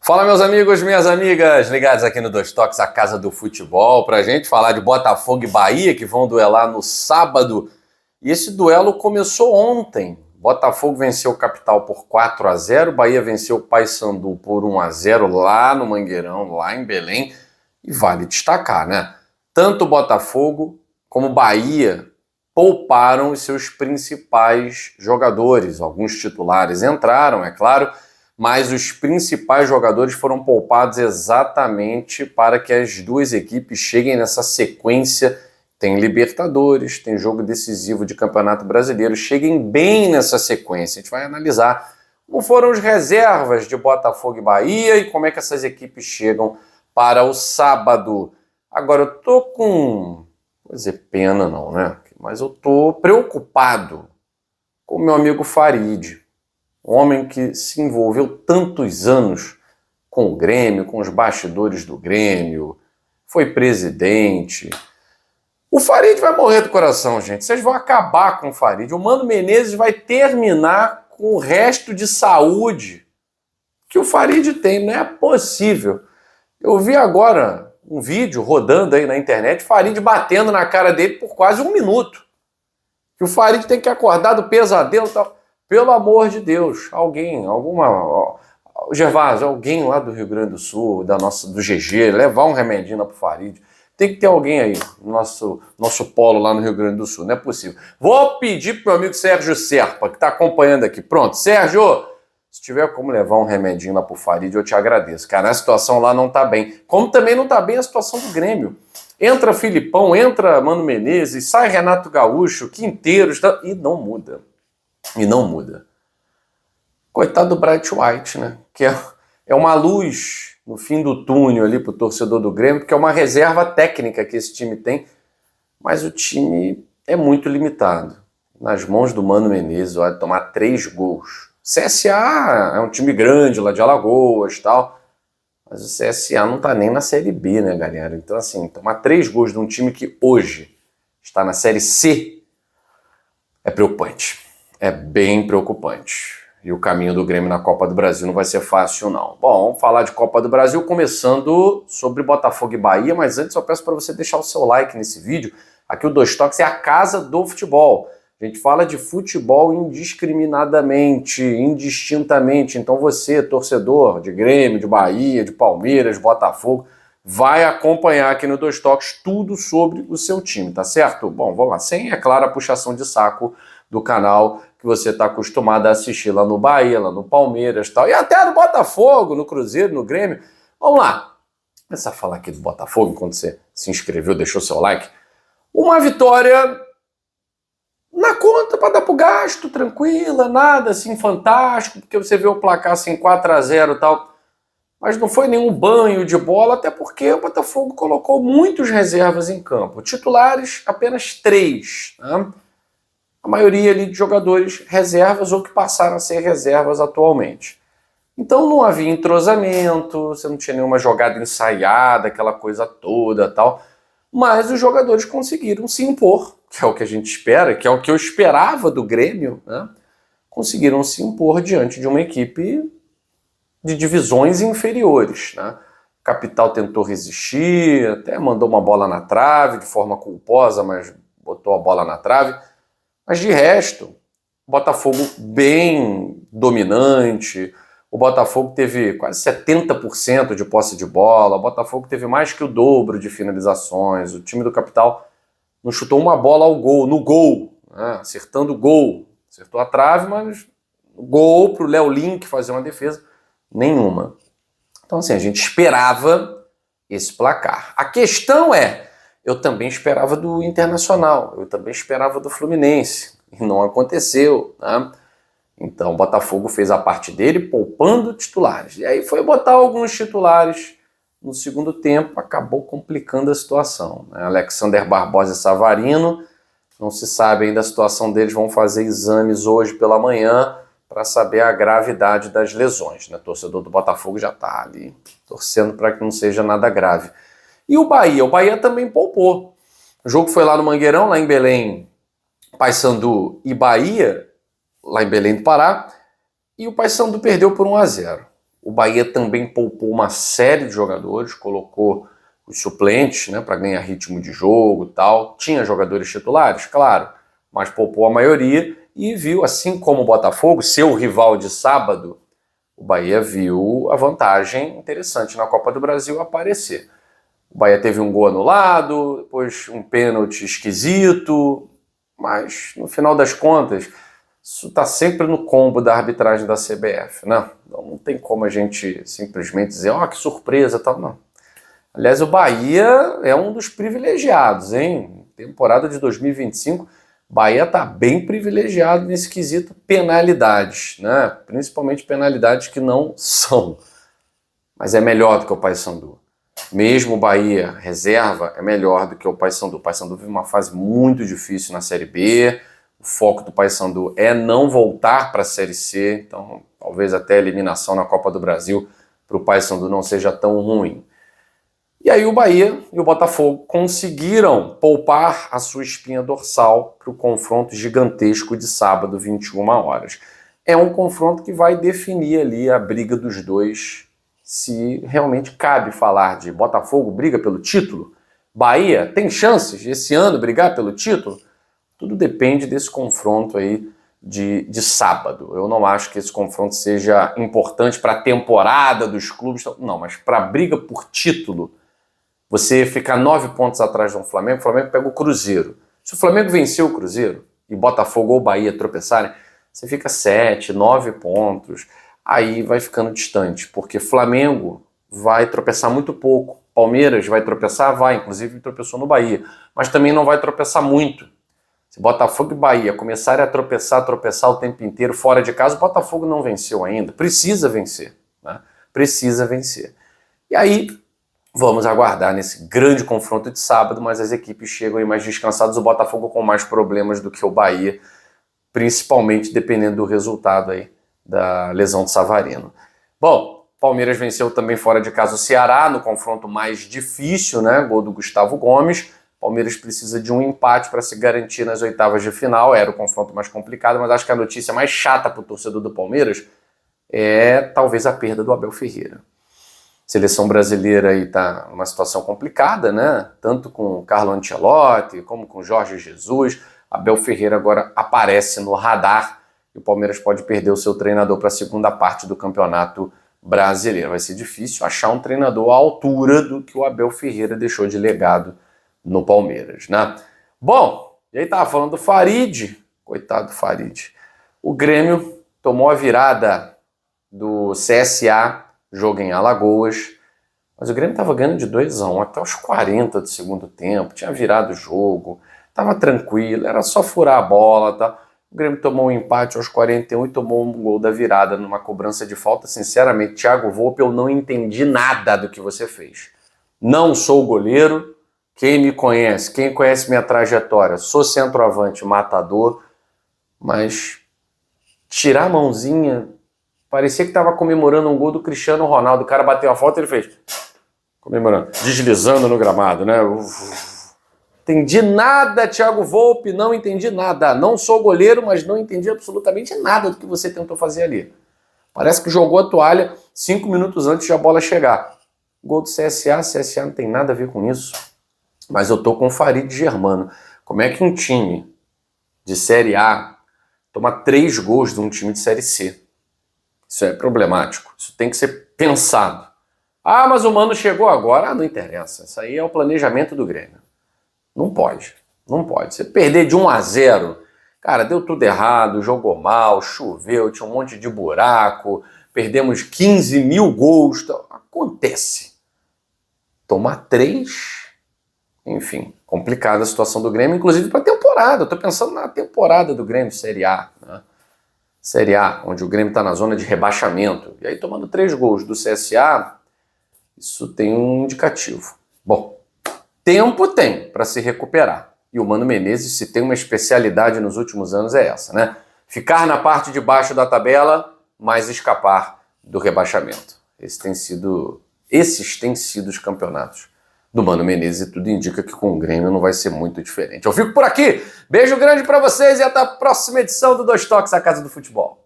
Fala, meus amigos, minhas amigas, ligados aqui no Dois Toques, a casa do futebol, pra gente falar de Botafogo e Bahia, que vão duelar no sábado. E esse duelo começou ontem. Botafogo venceu o Capital por 4-0, Bahia venceu o Paysandu por 1-0 lá no Mangueirão, lá em Belém. E vale destacar, né? Tanto o Botafogo como o Bahia pouparam os seus principais jogadores. Alguns titulares entraram, é claro, mas os principais jogadores foram poupados exatamente para que as duas equipes cheguem nessa sequência. Tem Libertadores, tem jogo decisivo de Campeonato Brasileiro, cheguem bem nessa sequência. A gente vai analisar como foram as reservas de Botafogo e Bahia e como é que essas equipes chegam para o sábado. Agora, eu tô com, vou dizer pena não, né? Mas eu tô preocupado com o meu amigo Farid. Um homem que se envolveu tantos anos com o Grêmio, com os bastidores do Grêmio, foi presidente. O Farid vai morrer do coração, gente. Vocês vão acabar com o Farid. O Mano Menezes vai terminar com o resto de saúde que o Farid tem. Não é possível. Eu vi agora um vídeo rodando aí na internet, Farid batendo na cara dele por quase 1 minuto. Que o Farid tem que acordar do pesadelo e tal. Pelo amor de Deus, Gervásio, alguém lá do Rio Grande do Sul, do GG, levar um remedinho lá pro Farid. Tem que ter alguém aí, nosso polo lá no Rio Grande do Sul, não é possível. Vou pedir pro meu amigo Sérgio Serpa, que tá acompanhando aqui. Pronto, Sérgio, se tiver como levar um remedinho lá pro Farid, eu te agradeço. Cara, a situação lá não tá bem. Como também não tá bem a situação do Grêmio. Entra Filipão, entra Mano Menezes, sai Renato Gaúcho, Quinteiros, e não muda. E não muda. Coitado do Bright White, né? Que é uma luz no fim do túnel ali pro torcedor do Grêmio, porque é uma reserva técnica que esse time tem, mas o time é muito limitado. Nas mãos do Mano Menezes, olha, tomar 3 gols. CSA é um time grande lá de Alagoas e tal, mas o CSA não tá nem na Série B, né, galera? Então, assim, tomar 3 gols de um time que hoje está na Série C é preocupante. É bem preocupante. E o caminho do Grêmio na Copa do Brasil não vai ser fácil, não. Bom, vamos falar de Copa do Brasil, começando sobre Botafogo e Bahia, mas antes eu peço para você deixar o seu like nesse vídeo. Aqui o Dois Toques é a casa do futebol. A gente fala de futebol indiscriminadamente, indistintamente. Então você, torcedor de Grêmio, de Bahia, de Palmeiras, de Botafogo, vai acompanhar aqui no Dois Toques tudo sobre o seu time, tá certo? Bom, vamos lá. Sem, é claro, a puxação de saco do canal que você está acostumado a assistir lá no Bahia, lá no Palmeiras e tal, e até no Botafogo, no Cruzeiro, no Grêmio. Vamos lá. Começar a falar aqui do Botafogo, enquanto você se inscreveu, deixou seu like. Uma vitória na conta para dar pro gasto, tranquila, nada assim fantástico, porque você vê o placar assim 4-0 e tal, mas não foi nenhum banho de bola, até porque o Botafogo colocou muitos reservas em campo. Titulares, apenas 3, né? A maioria ali de jogadores reservas ou que passaram a ser reservas atualmente. Então não havia entrosamento, você não tinha nenhuma jogada ensaiada, aquela coisa toda tal, mas os jogadores conseguiram se impor, que é o que a gente espera, que é o que eu esperava do Grêmio, né? Conseguiram se impor diante de uma equipe de divisões inferiores, né? O Capital tentou resistir, até mandou uma bola na trave, de forma culposa, mas botou a bola na trave. Mas de resto, o Botafogo bem dominante, o Botafogo teve quase 70% de posse de bola, o Botafogo teve mais que o dobro de finalizações, o time do Capital não chutou uma bola ao gol, no gol, né? Acertando o gol, acertou a trave, mas gol para o Léo Link fazer uma defesa, nenhuma. Então assim, a gente esperava esse placar. A questão é, eu também esperava do Internacional, eu também esperava do Fluminense, e não aconteceu, né? Então o Botafogo fez a parte dele poupando titulares, e aí foi botar alguns titulares no segundo tempo, acabou complicando a situação, né? Alexander Barbosa e Savarino, não se sabe ainda a situação deles, vão fazer exames hoje pela manhã para saber a gravidade das lesões, né? O torcedor do Botafogo já está ali torcendo para que não seja nada grave. E o Bahia também poupou. O jogo foi lá no Mangueirão, lá em Belém, Paysandu e Bahia, lá em Belém do Pará, e o Paysandu perdeu por 1-0. O Bahia também poupou uma série de jogadores, colocou os suplentes, né, para ganhar ritmo de jogo e tal. Tinha jogadores titulares, claro, mas poupou a maioria e viu, assim como o Botafogo, seu rival de sábado, o Bahia viu a vantagem interessante na Copa do Brasil aparecer. O Bahia teve um gol anulado, depois um pênalti esquisito, mas no final das contas, isso está sempre no combo da arbitragem da CBF, né? Não tem como a gente simplesmente dizer, ó, que surpresa, tal, não. Aliás, o Bahia é um dos privilegiados, hein? Temporada de 2025, Bahia está bem privilegiado nesse quesito penalidades, né? Principalmente penalidades que não são. Mas é melhor do que o Paysandu. Mesmo o Bahia reserva é melhor do que o Paysandu. O Paysandu vive uma fase muito difícil na Série B. O foco do Paysandu é não voltar para a Série C. Então, talvez até a eliminação na Copa do Brasil para o Paysandu não seja tão ruim. E aí o Bahia e o Botafogo conseguiram poupar a sua espinha dorsal para o confronto gigantesco de sábado, 21 horas. É um confronto que vai definir ali a briga dos dois, se realmente cabe falar de Botafogo briga pelo título. Bahia tem chances esse ano brigar pelo título? Tudo depende desse confronto aí de sábado. Eu não acho que esse confronto seja importante para a temporada dos clubes, não, mas para a briga por título, você ficar 9 pontos atrás do Flamengo, o Flamengo pega o Cruzeiro. Se o Flamengo vencer o Cruzeiro e Botafogo ou Bahia tropeçarem, você fica 7, 9 pontos. Aí vai ficando distante, porque Flamengo vai tropeçar muito pouco. Palmeiras vai tropeçar? Vai, inclusive tropeçou no Bahia. Mas também não vai tropeçar muito. Se Botafogo e Bahia começarem a tropeçar o tempo inteiro fora de casa, o Botafogo não venceu ainda. Precisa vencer, né? Precisa vencer. E aí, vamos aguardar nesse grande confronto de sábado, mas as equipes chegam aí mais descansadas, o Botafogo com mais problemas do que o Bahia, principalmente dependendo do resultado aí da lesão de Savarino. Bom, Palmeiras venceu também fora de casa o Ceará, no confronto mais difícil, né? Gol do Gustavo Gomes. Palmeiras precisa de um empate para se garantir nas oitavas de final, era o confronto mais complicado, mas acho que a notícia mais chata para o torcedor do Palmeiras é talvez a perda do Abel Ferreira. A seleção brasileira aí está numa situação complicada, né? Tanto com o Carlo Ancelotti, como com o Jorge Jesus. Abel Ferreira agora aparece no radar e o Palmeiras pode perder o seu treinador para a segunda parte do Campeonato Brasileiro. Vai ser difícil achar um treinador à altura do que o Abel Ferreira deixou de legado no Palmeiras, né? Bom, e aí tava falando do Farid, coitado do Farid. O Grêmio tomou a virada do CSA, jogo em Alagoas, mas o Grêmio estava ganhando de 2-1 até os 40 do segundo tempo, tinha virado o jogo, estava tranquilo, era só furar a bola, tá? O Grêmio tomou um empate aos 41 e tomou um gol da virada numa cobrança de falta. Sinceramente, Thiago Volpe, eu não entendi nada do que você fez. Não sou goleiro, quem me conhece, quem conhece minha trajetória, sou centroavante, matador, mas tirar a mãozinha, parecia que estava comemorando um gol do Cristiano Ronaldo. O cara bateu a falta e ele fez, comemorando, deslizando no gramado, né? Entendi nada, Thiago Volpe, não entendi nada. Não sou goleiro, mas não entendi absolutamente nada do que você tentou fazer ali. Parece que jogou a toalha 5 minutos antes de a bola chegar. Gol do CSA não tem nada a ver com isso. Mas eu tô com o Farid Germano. Como é que um time de Série A toma 3 gols de um time de Série C? Isso é problemático. Isso tem que ser pensado. Ah, mas o Mano chegou agora. Ah, não interessa. Isso aí é o planejamento do Grêmio. Não pode. Não pode. Você perder de 1-0, cara, deu tudo errado, jogou mal, choveu, tinha um monte de buraco, perdemos 15 mil gols. Então, acontece. Tomar 3, enfim, complicada a situação do Grêmio, inclusive para a temporada. Eu tô pensando na temporada do Grêmio, Série A, né? Série A, onde o Grêmio está na zona de rebaixamento. E aí, tomando 3 gols do CSA, isso tem um indicativo. Bom, tempo tem para se recuperar. E o Mano Menezes, se tem uma especialidade nos últimos anos, é essa, né? Ficar na parte de baixo da tabela, mas escapar do rebaixamento. Esses têm sido os campeonatos do Mano Menezes e tudo indica que com o Grêmio não vai ser muito diferente. Eu fico por aqui. Beijo grande para vocês e até a próxima edição do Dois Toques, a Casa do Futebol.